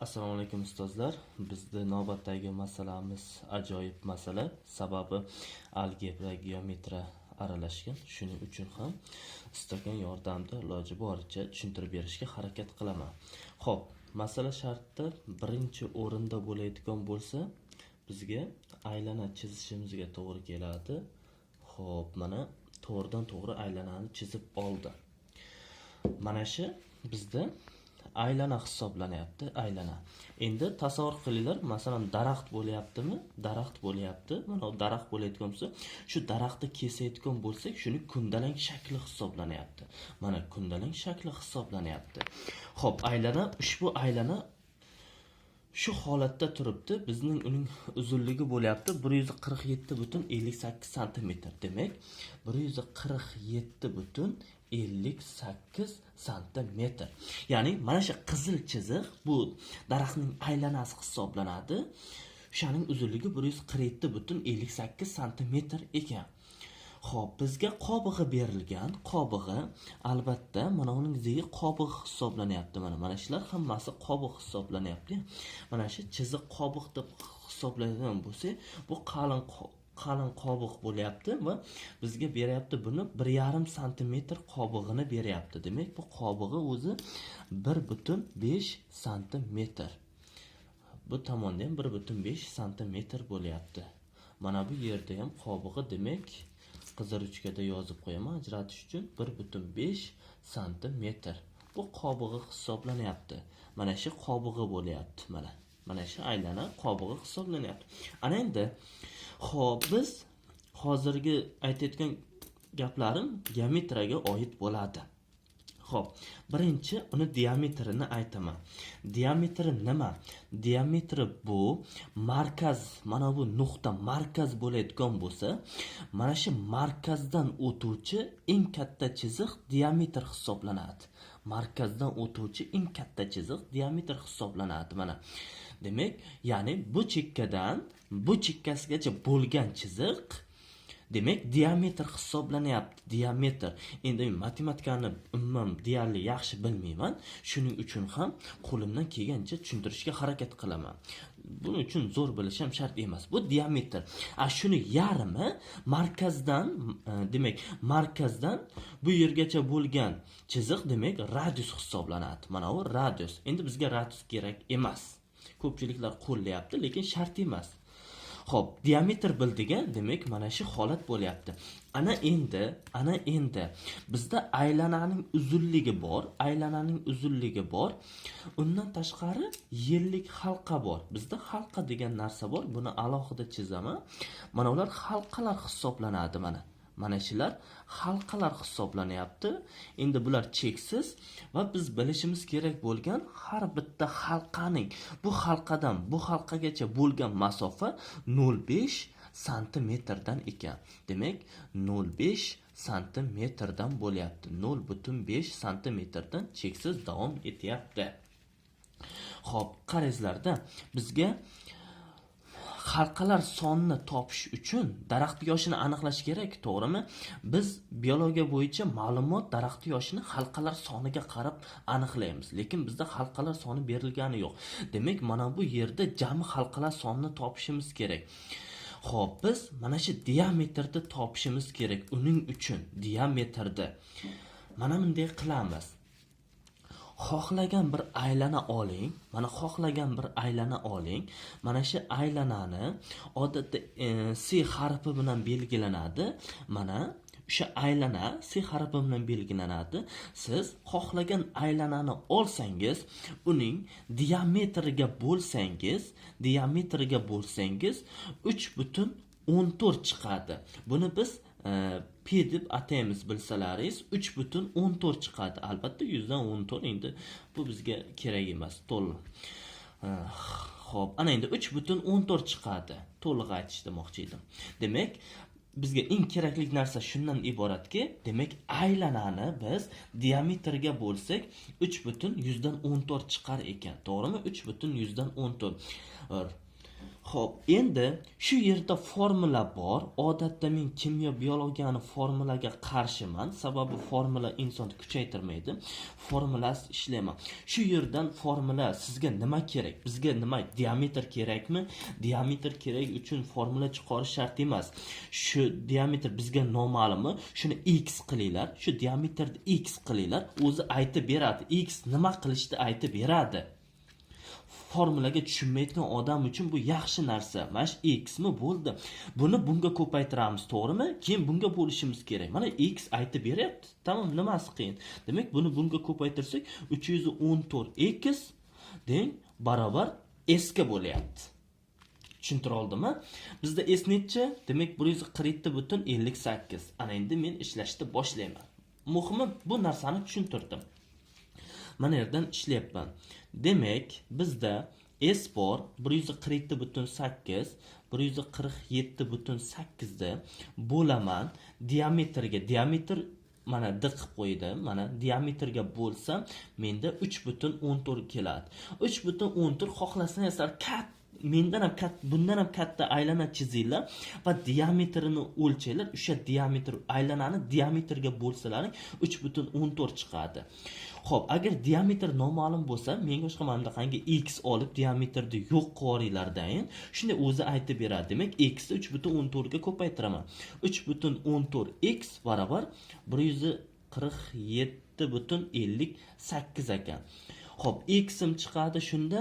Assalomu alaykum ustozlar. Bizda navbatdagi masalamiz ajoyib masala. Sababi algebra, geometriya aralashgan. Shuning uchun ham istagan yordamda iloji boricha tushuntirib berishga harakat qilaman. Xo'p, masala sharti birinchi o'rinda bo'ladigan bo'lsa, bizga aylana chizishimizga to'g'ri keladi. Xo'p, mana to'g'ridan to'g'ri aylanani chizib oldim. Mana shu bizda aylana hisoblanyapti, aylana. Endi tasavvur qilinglar, masalan, daraxt bo'layaptimi? Daraxt bo'layapti. Mana bu daraxt bo'layotgan bo'lsa, shu daraxtni kesayotgan bo'lsak, shuni kundalang shakli hisoblanyapti. Mana kundalang shakli hisoblanyapti. Xo'p, aylana, ushbu aylana shu holatda turibdi. Bizning uning uzunligi bo'lyapti 147,58 sm. Demak, 147,58 sm. Ya'ni mana shu qizil chiziq bu daraxtning aylanasi hisoblanadi. O'shaning uzunligi 147,58 sm ekan. Xo'p, bizga qobig'i berilgan. Qobig'i albatta mana uning zigi qobiq hisoblanyapti. Mana shular hammasi qobiq hisoblanyapti. Mana shu chiziq qobiq deb hisoblanadigan bo'lsa, bu qalin qobiq bo'lyapti va bizga beryapti buni 1,5 sm qobig'ini beryapti. Demak, bu qobig'i o'zi 1,5 sm. Bu tomonda ham 1,5 sm bo'lyapti. Mana bu yerda ham qobig'i, demak, qizaruvchada yozib qo'yaman ajratish uchun 1,5 sm. Bu qobig'i hisoblanyapti. Mana shu qobig'i bo'lyapti. Mana shu aylana qobig'i hisoblanyapti. Ana endi xo'p, biz hozirgi aytayotgan gaplarim geometriyaga oid bo'ladi. Xo'p, birinchi uni diametrini aytaman. Diametri nima? Diametri bu markaz, mana bu nuqta markaz bo'layotgan bo'lsa, mana shu markazdan o'tuvchi eng katta chiziq diametr hisoblanadi. Markazdan o'tuvchi eng katta chiziq diametr hisoblanadi. Mana. Demak, ya'ni bu chekkadan bu chekkasigacha bo'lgan chiziq, demak, diametr hisoblanyapti. Diametr. Endi matematikani umuman deyarli yaxshi bilmayman. Shuning uchun ham qo'limdan kelgancha tushuntirishga harakat qilaman. Buning uchun zo'r bilish ham shart emas. Bu diametr. Shuni yarmi markazdan, demak, markazdan bu yergacha bo'lgan chiziq, demak, radius hisoblanadi. Mana bu radius. Endi bizga radius kerak emas. Ko'pchiliklar qo'llayapti, lekin shart emas. Xo'p, diametr bildiga, demak, mana shu holat bo'lyapti. Ana endi bizda aylananing uzunligi bor, Undan tashqari yellik halqa bor. Bizda halqa degan narsa bor. Buni alohida chizaman. Mana ular halqalar hisoblanadi mana. Mana shular halqalar hisoblanyapti. Endi bular cheksiz va biz bilishimiz kerak bo'lgan har bitta halqaning bu halqadan bu halqagacha bo'lgan masofa 0,5 santimetrdan ekan. Demak, 0,5 santimetrdan bo'lyapti. 0,5 santimetrdan cheksiz davom etyapti. Xo'p, qarangizlarda, bizga halqalar sonini topish uchun daraxt yoshini aniqlash kerak, to'g'rimi? Biz biologiya bo'yicha ma'lumot daraxt yoshini halqalar soniga qarab aniqlaymiz, lekin bizda halqalar soni berilgani yo'q. Demak, mana bu yerda jami halqalar sonini topishimiz kerak. Xo'p, biz mana shu diametrni topishimiz kerak. Uning uchun diametrni mana bunday qilamiz. Xohlagan bir aylana oling. Mana shu aylanani odatda C harfi bilan belgilanadi. Mana o'sha aylana C harfi bilan belgilanadi. Siz xohlagan aylanani olsangiz, uning diametriga bo'lsangiz 3,14 chiqadi. Buni biz P deb ataymiz, bilsalaringiz 3,14 chiqadi. Albatta 100dan 14 endi bu bizga kerak emas, to'liq. Xo'p, ana endi 3,14 chiqadi. To'liq aytish demoqchi edim. Demak, bizga eng kerakli narsa shundan iboratki, demak, aylanani biz diametrga bo'lsak 3,14 chiqar ekan. To'g'rimi? 3,14. Xo'p, endi shu yerda formula bor. Odatda men kimyo biologiyani formulaga qarshiman, sababi formula insonni kuchaytirmaydi. Formulasiz ishlayman. Shu yerdan formula sizga nima kerak? Bizga nima diametr kerakmi? Diametr kerak uchun formula chiqarish shart emas. Shu diametr bizga noma'lummi? Shuni x qilinglar. Shu diametrni x qilinglar. O'zi aytib beradi. X nima qilishni aytib beradi. Formulaga tushunmaydigan odam uchun bu yaxshi narsa. Mana x mi bo'ldi. Buni bunga ko'paytiramiz, to'g'rimi? Keyin bunga bo'lishimiz kerak. Mana x aytib beryapti. Tamam, nimasi qiyin? Demak, buni bunga ko'paytirsak 314x deng barobar s ga bo'lyapti. Tushuntira oldimmi? Bizda s necha? Demak, 147,58. Ana endi men ishlashni boshlayman. Muhimi bu narsani tushuntirdim. Mana yerdan ishlayapman. Demak, bizda S bor 147,8, 147,8 da bo'laman diametr mana d qilib qo'ydim. Mana diametrga bo'lsam, menda 3,14 keladi. 3,14 xohlasangiz mendan ham katta, bundan ham katta aylana chizinglar va diametrini o'lchanglar. O'sha diametr aylanani diametrga bo'lsalaring 3,14 chiqadi. Xo'p, agar diametr noma'lum bo'lsa, menga boshqa mana bunaqangi x olib diametrni yo'q qilaringlardan, shunday o'zi aytib beradi. Demak, x ni 3,14 ga ko'paytiraman. 3,14x barobar 147,58 ekan. Xo'p, x im chiqadi shunda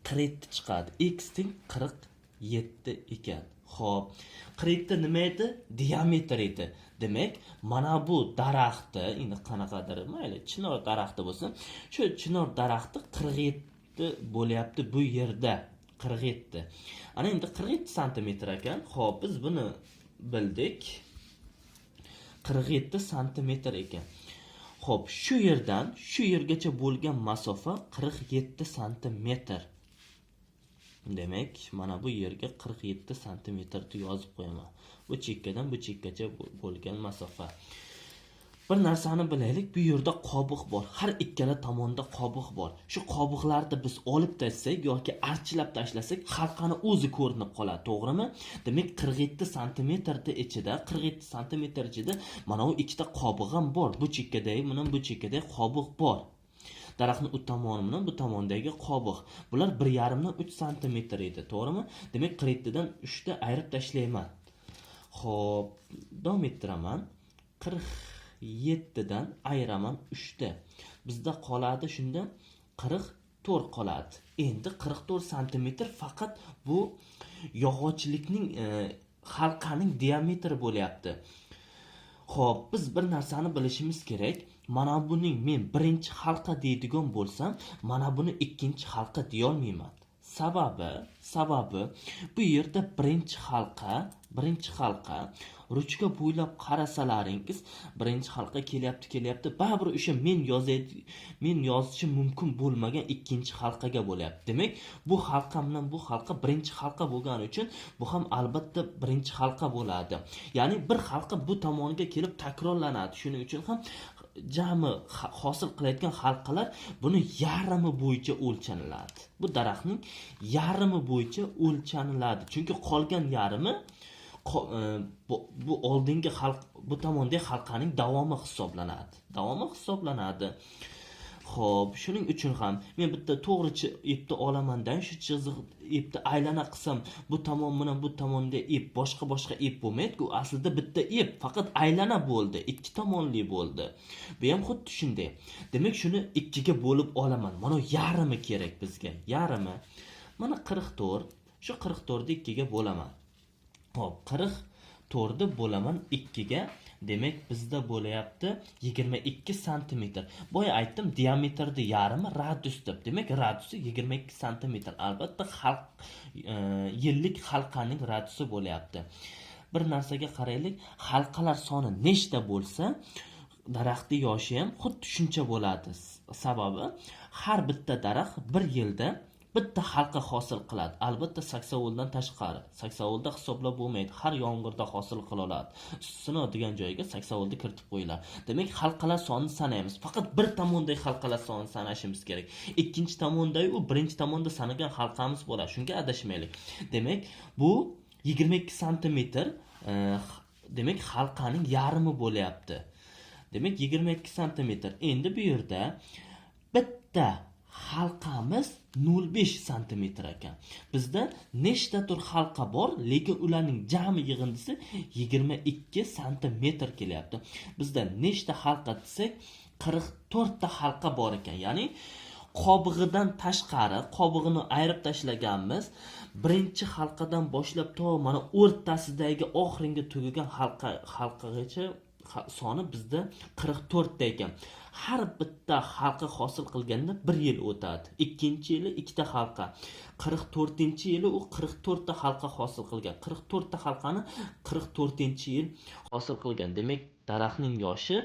47 chiqadi. X teng 47 ekan. Xo'p, 47 nima edi? Diametr edi. Demak, mana bu daraxtni, endi qanaqadir, mayli, chinor daraxti bo'lsin. Shu chinor daraxti 47 bo'lyapti bu yerda. 47. Ana endi 47 sm ekan. Xo'p, biz buni bildik. 47 sm ekan. Xo'p, shu yerdan shu yergacha bo'lgan masofa 47 sm. Demak, mana bu yerga 47 sm yozib qo'yaman. Bu chekkadan bu chekkacha bo'lgan masofa. Bir narsani bilaylik, bu yerda qobiq bor. Har ikkala tomonda qobiq bor. Shu qobiqlarni biz olib tashlasak yoki archilab tashlasak, halqani o'zi ko'rinib qoladi, to'g'rimi? Demak, 47 sm ichida, 47 sm ichida mana bu ikkita qobiq ham bor. Bu chekkadagi bilan bu chekkadagi qobiq bor. Daraxtning u tomoni bilan bu tomondagi qobiq. Bular 1,5 dan 3 sm edi, to'g'rimi? Demak, 47 dan 3 ta ayirib tashlayman. Xo'p, davom ettiraman. 47 dan ayiraman 3 ta. Bizda qoladi shunda 44 qoladi. Endi 44 sm faqat bu yog'ochlikning halqaning diametri bo'lyapti. Xo'p, biz bir narsani bilishimiz kerak. Mana buning men birinchi halqa deydigan bo'lsam, mana buni ikkinchi halqa deya olmayman. Sababi bu yerda birinchi halqa ruchka bo'ylab qarasalaringiz, birinchi halqa kelyapti. Baribir o'sha men yozishim mumkin bo'lmagan ikkinchi halqaga bo'lyapti. Demak, bu halqa bilan bu halqa birinchi halqa bo'lgani uchun bu ham albatta birinchi halqa bo'ladi. Ya'ni bir halqa bu tomoniga kelib takrorlanadi. Shuning uchun ham jami hosil qilayotgan halqalar buni yarmi bo'yicha o'lchaniladi. Bu daraxtning yarmi bo'yicha o'lchaniladi. Chunki qolgan yarmi bu oldingi bu tomondagi halqaning davomi hisoblanadi. Xo'p, shuning uchun ham men bitta to'g'ri ipni olamandan shu chiziq ipni aylana qilsam, bu tomon bilan bu tomonda ip boshqa ip bo'lmaydi-ku. Aslida bitta ip, faqat aylana bo'ldi, ikki tomonli bo'ldi. Bu ham xuddi shunday. Demak, shuni ikkiga bo'lib olaman. Mana yarmi kerak bizga. Yarmi. Mana 44. Shu 44 ni ikkiga bo'laman. Xo'p, 44 ni bo'laman 2 ga. Demak, bizda bo'layapti 22 sm. Boya aytdim, diametrni yarmi radius deb. Demak, radiusi 22 sm. Albatta, yillik halqaning radiusi bo'layapti. Bir narsaga qaraylik, halqalar soni nechta bo'lsa, daraxtning yoshi ham xuddi shuncha bo'ladi. Sababi har bitta daraxt bir yilda bitta halqa hosil qiladi. Albatta saksovuldan tashqari. Saksovulda hisoblab bo'lmaydi. Har yomg'irda hosil qila oladi. Sinadigan joyga saksovulni kiritib qo'yiladi. Demak, halqalar sonini sanaymiz. Faqat bir tomondagi halqalar sonini sanashimiz kerak. Ikkinchi tomondagi u birinchi tomonda sanagan halqamiz bo'ladi. Shunga adashmaylik. Demak, bu 22 santimetr demak halqaning yarmi bo'lyapti. Demak 22 santimetr. Endi bu yerda bitta halqamiz 0,5 santimetr ekan. Bizda nechta tur halqa bor, lekin ularning jami yig'indisi 22 santimetr kelyapti. Bizda nechta halqa desak 44 ta halqa bor ekan. Ya'ni qobig'idan tashqari, qobig'ini ayirib tashlaganmiz. Birinchi halqadan boshlab to mana o'rtasidagi oxirgi tugagan halqagacha soni bizda 44 ta ekan. Har bitta halqa hosil qilganda 1 yil o'tadi. Ikkinchi yili 2 ta halqa. 44-yili u 44 ta halqa hosil qilgan. 44 ta halqani 44-yil hosil qilgan. Demak, daraxtning yoshi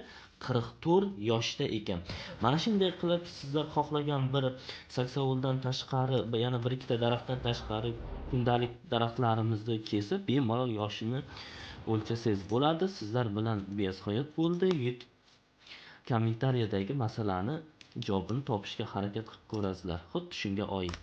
44 yoshda ekan. Mana shunday qilib sizlar xohlagan bir saksovuldan tashqari, yana bir ikkita daraxtdan tashqari kundalik daraxtlarimizni kesib, bemalol yoshini o'lchasangiz bo'ladi. Sizlar bilan beso'yat bo'ldi. Kommentariyadagi masalani javobini topishga harakat qilib ko'rasizlar. Xuddi shunga oid.